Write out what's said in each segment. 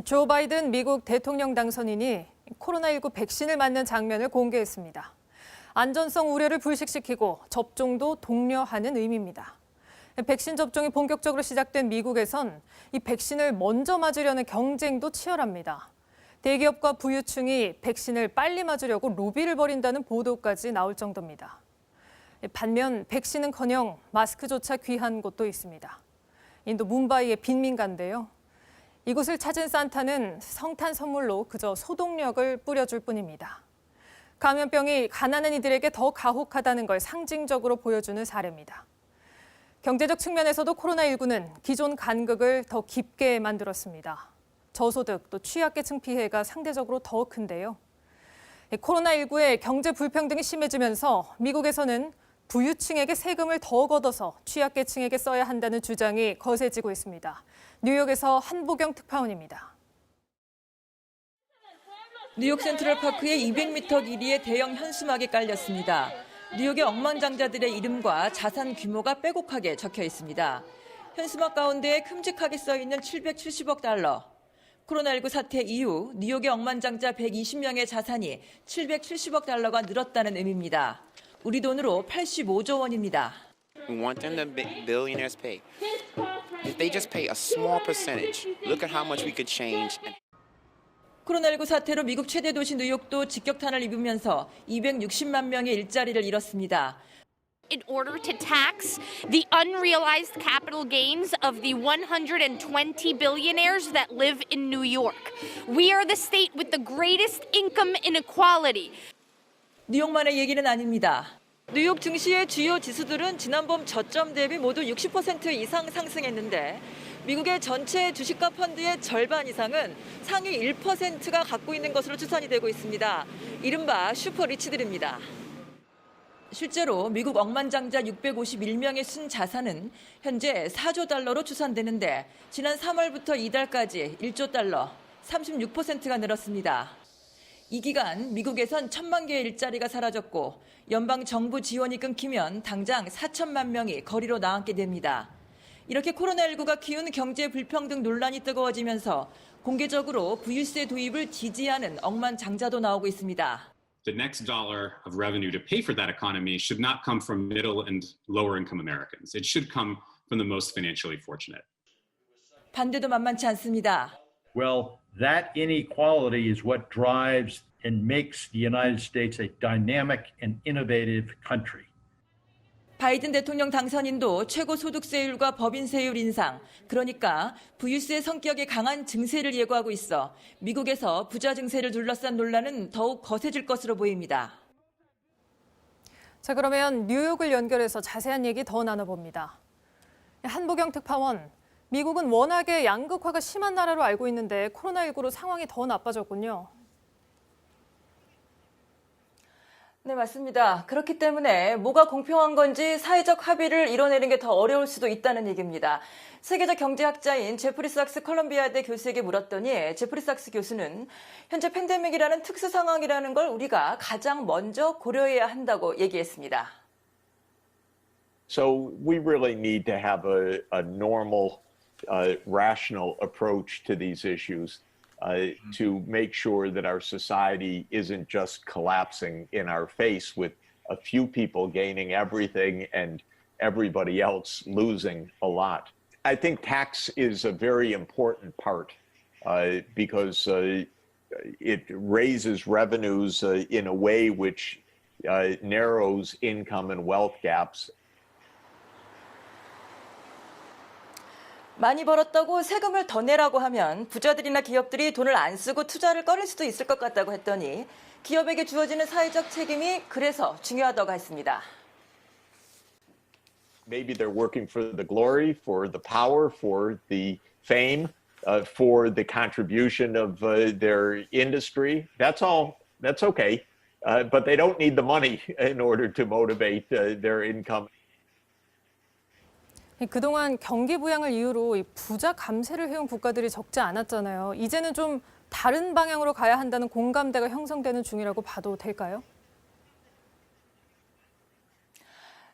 조 바이든 미국 대통령 당선인이 코로나19 백신을 맞는 장면을 공개했습니다. 안전성 우려를 불식시키고 접종도 독려하는 의미입니다. 백신 접종이 본격적으로 시작된 미국에선 이 백신을 먼저 맞으려는 경쟁도 치열합니다. 대기업과 부유층이 백신을 빨리 맞으려고 로비를 벌인다는 보도까지 나올 정도입니다. 반면 백신은커녕 마스크조차 귀한 곳도 있습니다. 인도 뭄바이의 빈민가인데요. 이곳을 찾은 산타는 성탄 선물로 그저 소독력을 뿌려줄 뿐입니다. 감염병이 가난한 이들에게 더 가혹하다는 걸 상징적으로 보여주는 사례입니다. 경제적 측면에서도 코로나19는 기존 간극을 더 깊게 만들었습니다. 저소득 또 취약계층 피해가 상대적으로 더 큰데요. 코로나19의 경제 불평등이 심해지면서 미국에서는 부유층에게 세금을 더 걷어서 취약계층에게 써야 한다는 주장이 거세지고 있습니다. 뉴욕에서 한보경 특파원입니다. 뉴욕 센트럴파크에 200m 길이의 대형 현수막이 깔렸습니다. 뉴욕의 억만장자들의 이름과 자산 규모가 빼곡하게 적혀 있습니다. 현수막 가운데에 큼직하게 써 있는 770억 달러. 코로나19 사태 이후 뉴욕의 억만장자 120명의 자산이 770억 달러가 늘었다는 의미입니다. 우리 돈으로 85조 원입니다. We want them to make billionaires pay. If they just pay a small percentage, look at how much we could change. 코로나19 사태로 미국 최대 도시 뉴욕도 직격탄을 입으면서 260만 명의 일자리를 잃었습니다. In order to tax the unrealized capital gains of the 120 billionaires that live in New York. We are the state with the greatest income inequality. 뉴욕만의 얘기는 아닙니다. 뉴욕 증시의 주요 지수들은 지난봄 저점 대비 모두 60% 이상 상승했는데 미국의 전체 주식과 펀드의 절반 이상은 상위 1%가 갖고 있는 것으로 추산이 되고 있습니다. 이른바 슈퍼리치들입니다. 실제로 미국 억만장자 651명의 순자산은 현재 4조 달러로 추산되는데 지난 3월부터 이달까지 1조 달러, 36%가 늘었습니다. 이 기간 미국에선 1,000만 개의 일자리가 사라졌고 연방 정부 지원이 끊기면 당장 4천만 명이 거리로 나앉게 됩니다. 이렇게 코로나19가 키운 경제 불평등 논란이 뜨거워지면서 공개적으로 부유세 도입을 지지하는 억만장자도 나오고 있습니다. The next dollar of revenue to pay for that economy should not come from middle and lower income Americans. It should come from the most financially fortunate. 반대도 만만치 않습니다. Well, that inequality is what drives and makes the United States a dynamic and innovative country. 바이든 대통령 당선인도 최고 소득세율과 법인세율 인상, 그러니까 부유세 성격이 강한 증세를 예고하고 있어 미국에서 부자 증세를 둘러싼 논란은 더욱 거세질 것으로 보입니다. 자, 그러면 뉴욕을 연결해서 자세한 얘기 더 나눠봅니다. 한보경 특파원, 미국은 워낙에 양극화가 심한 나라로 알고 있는데 코로나19로 상황이 더 나빠졌군요. 네, 맞습니다. 그렇기 때문에 뭐가 공평한 건지 사회적 합의를 이뤄내는 게 더 어려울 수도 있다는 얘기입니다. 세계적 경제학자인 제프리 삭스 컬럼비아대 교수에게 물었더니 제프리 삭스 교수는 현재 팬데믹이라는 특수 상황이라는 걸 우리가 가장 먼저 고려해야 한다고 얘기했습니다. So we really need to have a normal, rational approach to these issues. To make sure that our society isn't just collapsing in our face with a few people gaining everything and everybody else losing a lot. I think tax is a very important part because it raises revenues in a way which narrows income and wealth gaps. 많이 벌었다고 세금을 더 내라고 하면 부자들이나 기업들이 돈을 안 쓰고 투자를 꺼릴 수도 있을 것 같다고 했더니 기업에게 주어지는 사회적 책임이 그래서 중요하다고 했습니다. Maybe they're working for the glory, for the power, for the fame, for the contribution of their industry. That's all. That's okay. But they don't need the money in order to motivate their income. 그동안 경기 부양을 이유로 부자 감세를 해온 국가들이 적지 않았잖아요. 이제는 좀 다른 방향으로 가야 한다는 공감대가 형성되는 중이라고 봐도 될까요?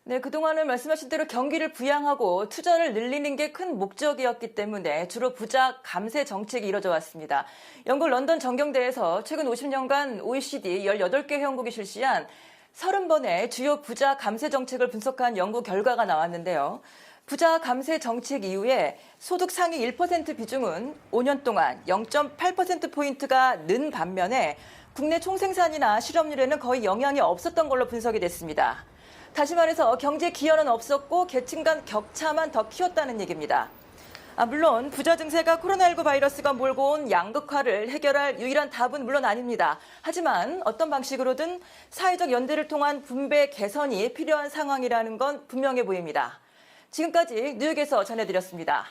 네, 그동안은 말씀하신 대로 경기를 부양하고 투자를 늘리는 게 큰 목적이었기 때문에 주로 부자 감세 정책이 이뤄져 왔습니다. 영국 런던 정경대에서 최근 50년간 OECD 18개 회원국이 실시한 30번의 주요 부자 감세 정책을 분석한 연구 결과가 나왔는데요. 부자 감세 정책 이후에 소득 상위 1% 비중은 5년 동안 0.8%포인트가 는 반면에 국내 총생산이나 실업률에는 거의 영향이 없었던 걸로 분석이 됐습니다. 다시 말해서 경제 기여는 없었고 계층 간 격차만 더 키웠다는 얘기입니다. 물론 부자 증세가 코로나19 바이러스가 몰고 온 양극화를 해결할 유일한 답은 물론 아닙니다. 하지만 어떤 방식으로든 사회적 연대를 통한 분배 개선이 필요한 상황이라는 건 분명해 보입니다. 지금까지 뉴욕에서 전해드렸습니다.